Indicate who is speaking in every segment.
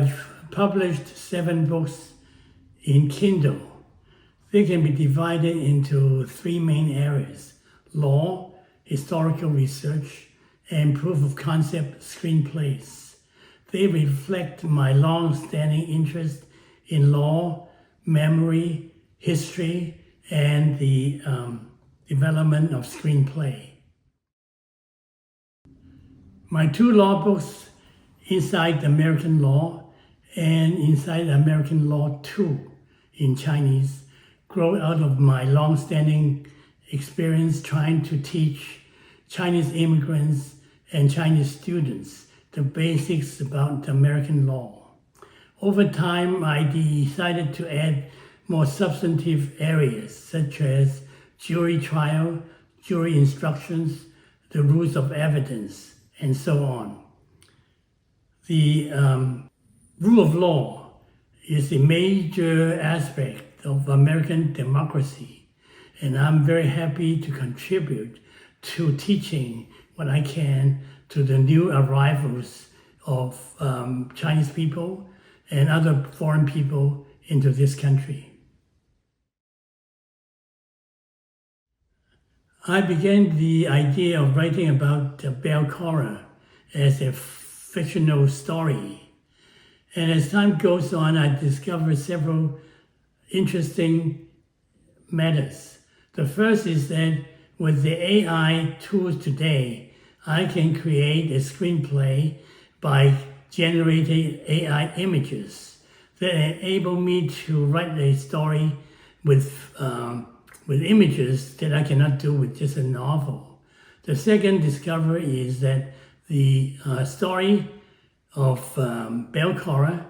Speaker 1: have published 7 books in Kindle. They can be divided into 3 main areas: law, historical research, and proof of concept screenplays. They reflect my long-standing interest in law, memory, history, and the development of screenplay. My 2 law books, Inside American Law and Inside American Law 2 in Chinese, grow out of my long-standing experience trying to teach Chinese immigrants and Chinese students the basics about American law. Over time, I decided to add more substantive areas such as jury trial, jury instructions, the rules of evidence, and so on. The rule of law is a major aspect of American democracy, and I'm very happy to contribute to teaching what I can to the new arrivals of Chinese people and other foreign people into this country. I began the idea of writing about Belle Cora as a fictional story. And as time goes on, I discovered several interesting matters. The first is that with the AI tools today, I can create a screenplay by generating AI images that enable me to write a story with images that I cannot do with just a novel. The second discovery is that the story of Belle Cora,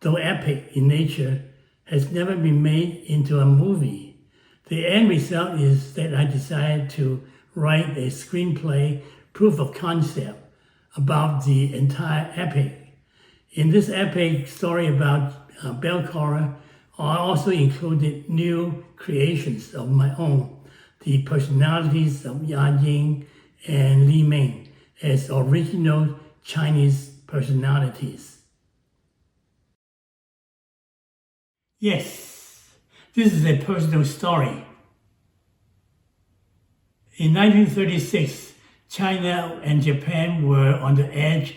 Speaker 1: though epic in nature, has never been made into a movie. The end result is that I decided to write a screenplay proof of concept about the entire epic. In this epic story about Belle Cora, I also included new creations of my own, the personalities of Ah Ying and Li Ming as original Chinese personalities. Yes, this is a personal story. In 1936, China and Japan were on the edge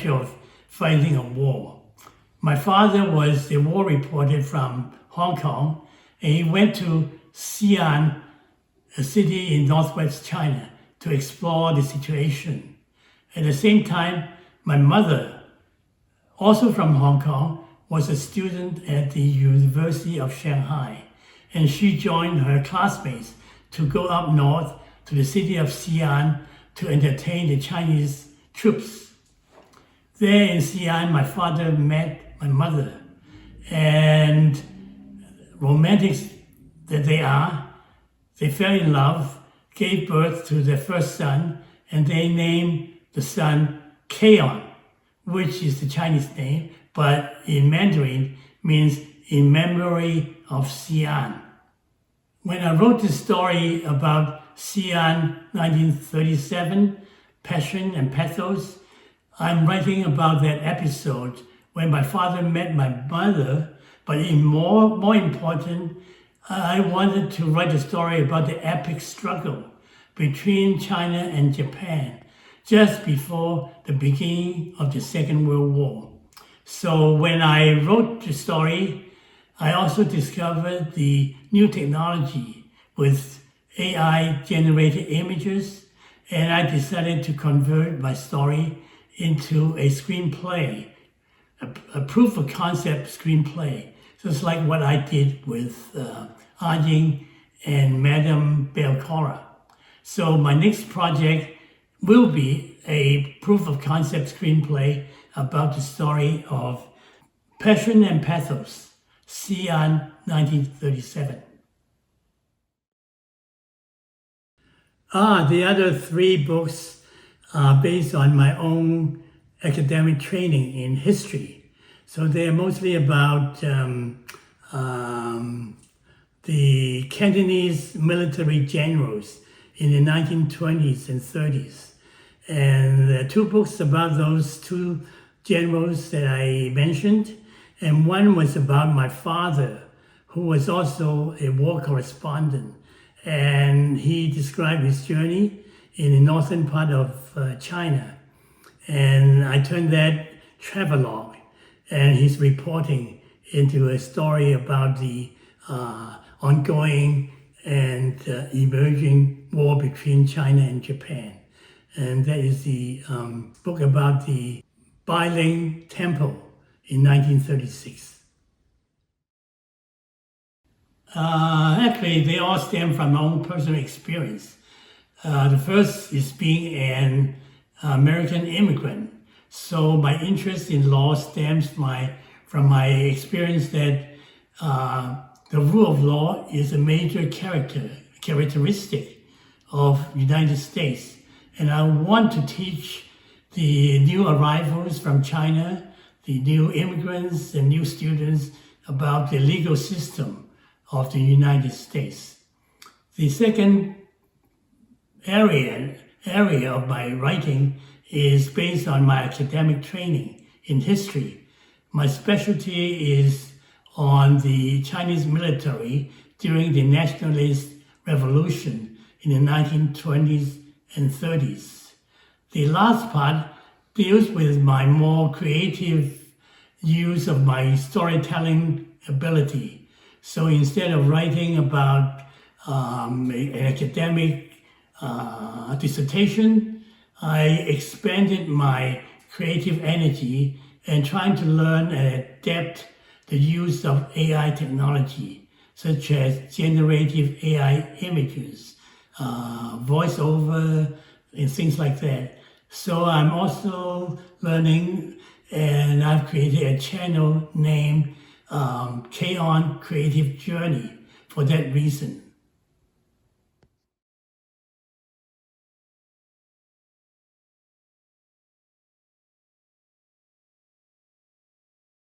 Speaker 1: of fighting a war. My father was a war reporter from Hong Kong, and he went to Xi'an, a city in northwest China, to explore the situation. At the same time, my mother, also from Hong Kong, was a student at the University of Shanghai, and she joined her classmates to go up north to the city of Xi'an to entertain the Chinese troops. There in Xi'an, my father met my mother, and romantics that they are, they fell in love, gave birth to their first son, and they named the son Keion, which is the Chinese name, but in Mandarin means in memory of Xi'an. When I wrote this story about Xi'an 1937, Passion and Pathos, I'm writing about that episode when my father met my mother, but more important, I wanted to write a story about the epic struggle between China and Japan just before the beginning of the Second World War. So when I wrote the story, I also discovered the new technology with AI-generated images, and I decided to convert my story into a screenplay, a proof of concept screenplay, just like what I did with Ah Ying and Madame Belle Cora. So my next project will be a proof of concept screenplay about the story of Passion and Pathos, Xi'an 1937. The other 3 books are based on my own academic training in history. So they're mostly about the Cantonese military generals in the 1920s and 30s. And there are 2 books about those 2 generals that I mentioned, and one was about my father, who was also a war correspondent, and he described his journey in the northern part of China. And I turned that travelogue and his reporting into a story about the ongoing and emerging war between China and Japan. And that is the book about the Belle Temple in 1936. Actually, they all stem from my own personal experience. The first is being an American immigrant. So my interest in law stems from my experience that the rule of law is a major characteristic of the United States. And I want to teach the new arrivals from China, the new immigrants and new students about the legal system of the United States. The second area of my writing is based on my academic training in history. My specialty is on the Chinese military during the nationalist revolution in the 1920s and 30s. The last part deals with my more creative use of my storytelling ability. So instead of writing about an academic dissertation, I expanded my creative energy and trying to learn and adapt the use of AI technology, such as generative AI images, voiceover, and things like that. So I'm also learning, and I've created a channel named Keion Creative Journey for that reason.